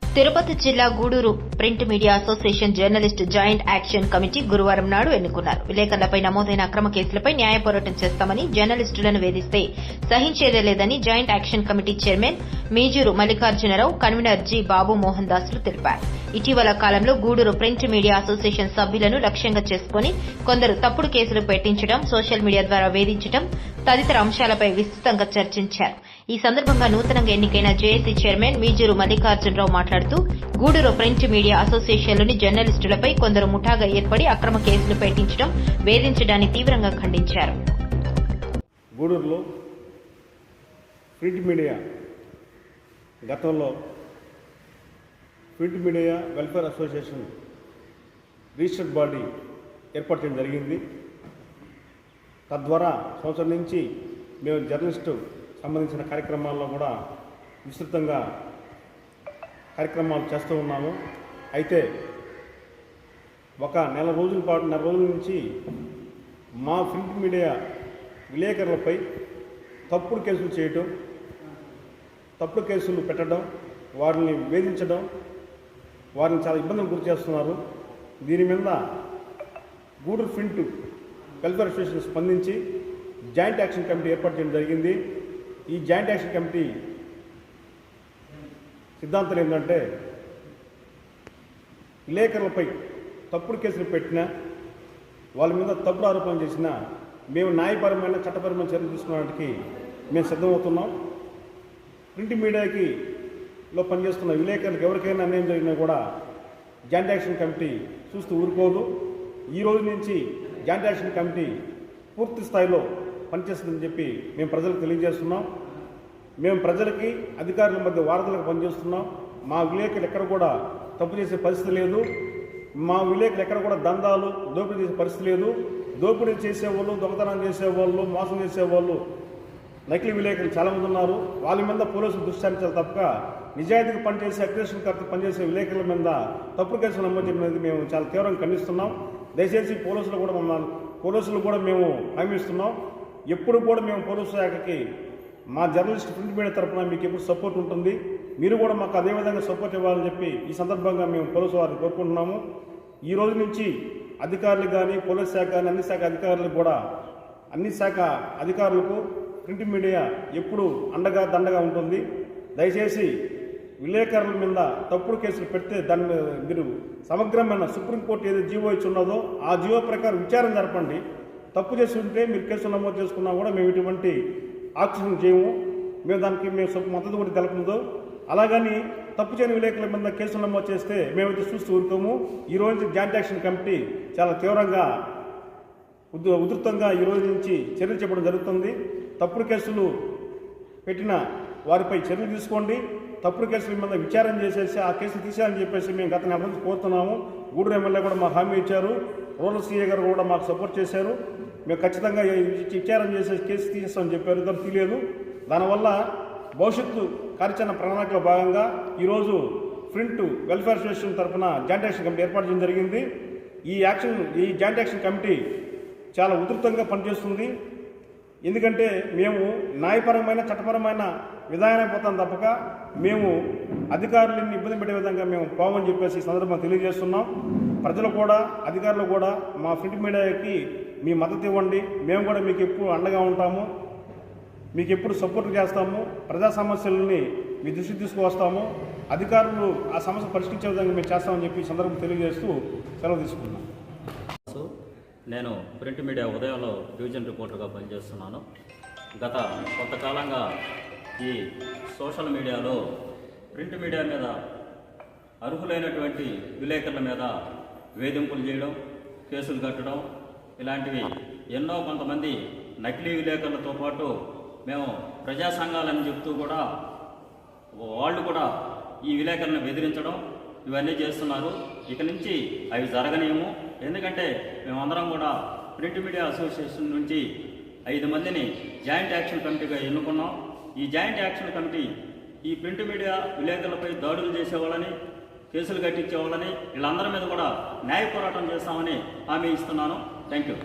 తిరుపతి జిల్లా Gudur print media association journalist joint action committee గురువారం నాడు ఎన్నుకున్నారు. విలేకరులపై నమోదైన అక్రమ కేసులపై న్యాయ పోరాటం చేస్తామని, జర్నలిస్టులను వేధిస్తే సహించేదే లేదని joint action committee chairman Meejuru Mallikarjunarao, convener G Babu Mohan Dasulu తెలిపారు. ఇటీవల కాలంలో గూడూరు ప్రింట్ మీడియా అసోసియేషన్ సభ్యులను లక్ష్యంగా చేసుకుని కొందరు తప్పుడు కేసులు పెట్టించడం, సోషల్ మీడియా ద్వారా వేధించడం తదితర అంశాలపై విస్తృతంగా చర్చించారు. ఈ సందర్భంగా నూతనంగా ఎన్నికైన జేఏసీ చైర్మన్ మీజూరు మల్లికార్జునరావు మాట్లాడుతూ గూడూరు ప్రింట్ మీడియా అసోసియేషన్లోని జర్నలిస్టులపై కొందరు ముఠాగా ఏర్పడి అక్రమ కేసులు పెట్టించడం, వేధించడాన్ని తీవ్రంగా ఖండించారు. గూడూరులో ప్రింట్ మీడియా గతంలో print media welfare association registered body ఏర్పాటు చేయడం జరిగింది. తద్వారా సంవత్సరం నుంచి మేము జర్నలిస్టు సంబంధించిన కార్యక్రమాల్లో కూడా విస్తృతంగా కార్యక్రమాలు చేస్తూ ఉన్నాము. అయితే ఒక నెల రోజుల నుంచి మా ప్రింట్ మీడియా విలేకరులపై తప్పుడు కేసులు చేయటం, తప్పుడు కేసులు పెట్టడం, వారిని వేధించడం, వారిని చాలా ఇబ్బందులు గురి చేస్తున్నారు. దీని మీద గూడూరు ప్రింట్ వెల్ఫేర్ అసోసియేషన్ స్పందించి జాయింట్ యాక్షన్ కమిటీ ఏర్పాటు చేయడం జరిగింది. ఈ జాయింట్ యాక్షన్ కమిటీ సిద్ధాంతం ఏంటంటే, విలేకరులపై తప్పుడు కేసులు పెట్టినా, వాళ్ళ మీద తప్పుడు ఆరోపణలు చేసినా మేము న్యాయపరమైన చట్టపరమైన చర్యలు తీసుకోవడానికి మేము సిద్ధమవుతున్నాం. ప్రింట్ మీడియాకి లో పనిచేస్తున్న విలేకరులకు ఎవరికైనా అన్యాయం జరిగినా కూడా జాయింట్ యాక్షన్ కమిటీ చూస్తూ ఊరుకోదు. ఈ రోజు నుంచి జాయింట్ యాక్షన్ కమిటీ పూర్తి స్థాయిలో పనిచేస్తుందని చెప్పి మేము ప్రజలకు తెలియజేస్తున్నాం. మేము ప్రజలకి, అధికారుల మధ్య వారధులకు పనిచేస్తున్నాం. మా విలేకరులు ఎక్కడ కూడా తప్పు చేసే పరిస్థితి లేదు. మా విలేకరులు ఎక్కడ కూడా దందాలు, దోపిడీ చేసే పరిస్థితి లేదు. దోపిడీ చేసేవాళ్ళు, దొంగతనం చేసేవాళ్ళు, మోసం చేసేవాళ్ళు, నకిలీ విలేకరులు చాలామంది ఉన్నారు. వాళ్ళ మీద పోలీసులు దృష్టి సారించాలి తప్ప నిజాయితీకి పనిచేసే, అగ్రేషన్ కర్త పనిచేసే విలేకరుల మీద తప్పుడు కేసులు నమోదు చేయడం మేము చాలా తీవ్రంగా ఖండిస్తున్నాం. దయచేసి పోలీసులు కూడా మేము హామీ ఇస్తున్నాం. ఎప్పుడు కూడా మేము పోలీసు శాఖకి మా జర్నలిస్ట్ ప్రింట్ మీడియా తరఫున మీకు ఎప్పుడు సపోర్ట్ ఉంటుంది. మీరు కూడా మాకు అదేవిధంగా సపోర్ట్ ఇవ్వాలని చెప్పి ఈ సందర్భంగా మేము పోలీసు వారిని కోరుకుంటున్నాము. ఈ రోజు నుంచి అధికారులు కానీ, పోలీస్ శాఖ కానీ, అన్ని శాఖ అధికారులకు కూడా, అన్ని శాఖ అధికారులకు ప్రింట్ మీడియా ఎప్పుడు అండగా దండగా ఉంటుంది. దయచేసి విలేకరుల మీద తప్పుడు కేసులు పెడితే దాని మీద మీరు సమగ్రమైన సుప్రీంకోర్టు ఏదో జీవో ఇచ్చి ఉన్నదో ఆ జీవో ప్రకారం విచారణ జరపండి. తప్పు చేసి ఉంటే మీరు కేసులు నమోదు చేసుకున్నా కూడా మేము ఇటువంటి ఆక్షన్ చేయము. మేము దానికి మద్దతు కూడా తెలపదు. అలాగని తప్పు చేయని విలేకరుల మీద కేసులు నమోదు చేస్తే మేమైతే చూస్తూ ఊరుకోము. ఈరోజు జాయింట్ యాక్షన్ కమిటీ చాలా తీవ్రంగా, ఉధృతంగా ఈరోజు నుంచి చర్యలు చెప్పడం జరుగుతుంది. తప్పుడు కేసులు పెట్టిన వారిపై చర్యలు తీసుకోండి. తప్పుడు కేసుల మీద విచారణ చేసేసి ఆ కేసులు తీసేయాలని చెప్పేసి మేము గత నెల నుంచి కోరుతున్నాము. గూడూరు ఎమ్మెల్యే కూడా మాకు హామీ ఇచ్చారు. రూరల్ సీఏ గారు కూడా మాకు సపోర్ట్ చేశారు. మేము ఖచ్చితంగా విచారణ చేసే కేసు తీసేస్తామని చెప్పారు. ఇద్దరు తీయలేదు. దానివల్ల భవిష్యత్తు కార్యాచరణ ప్రణాళికలో భాగంగా ఈరోజు ప్రింట్ వెల్ఫేర్ అసోసియేషన్ తరఫున జాయింట్ యాక్షన్ కమిటీ ఏర్పాటు చేయడం జరిగింది. ఈ జాయింట్ యాక్షన్ కమిటీ చాలా ఉధృతంగా పనిచేస్తుంది. ఎందుకంటే మేము న్యాయపరమైన, చట్టపరమైన విధానం పోతాం తప్పక మేము అధికారులను ఇబ్బంది పెట్టే విధంగా మేము పోవని చెప్పేసి ఈ సందర్భంగా తెలియజేస్తున్నాం. ప్రజలు కూడా, అధికారులు కూడా మా ప్రింట్ మీడియాకి మీ మద్దతు ఇవ్వండి. మేము కూడా మీకు ఎప్పుడు అండగా ఉంటాము, మీకు ఎప్పుడు సపోర్ట్ చేస్తాము. ప్రజా సమస్యలని మీ దృష్టికి తీసుకువస్తాము. అధికారులు ఆ సమస్య పరిష్కరించే విధంగా మేము చేస్తామని చెప్పి ఈ సందర్భం తెలియజేస్తూ సెలవు తీసుకున్నాం. నేను ప్రింట్ మీడియా ఉదయంలో డివిజన్ రిపోర్టర్గా పనిచేస్తున్నాను. గత కొంతకాలంగా ఈ సోషల్ మీడియాలో ప్రింట్ మీడియా మీద అర్హులైనటువంటి విలేకరుల మీద వేధింపులు చేయడం, కేసులు కట్టడం, ఇలాంటివి ఎన్నో కొంతమంది నకిలీ విలేకరులతో పాటు మేము ప్రజా సంఘాలని చెప్తూ కూడా వాళ్ళు కూడా ఈ విలేకరులను బెదిరించడం, ఇవన్నీ చేస్తున్నారు. ఇక నుంచి అవి జరగనేమో. ఎందుకంటే మేమందరం కూడా ప్రింట్ మీడియా అసోసియేషన్ నుంచి 5 మందిని జాయింట్ యాక్షన్ కమిటీగా ఎన్నుకున్నాం. ఈ జాయింట్ యాక్షన్ కమిటీ ఈ ప్రింట్ మీడియా విలేకరులపై దాడులు చేసేవాళ్ళని, కేసులు కట్టించేవాళ్ళని, వీళ్ళందరి మీద కూడా న్యాయ పోరాటం చేస్తామని హామీ ఇస్తున్నాను. Thank you.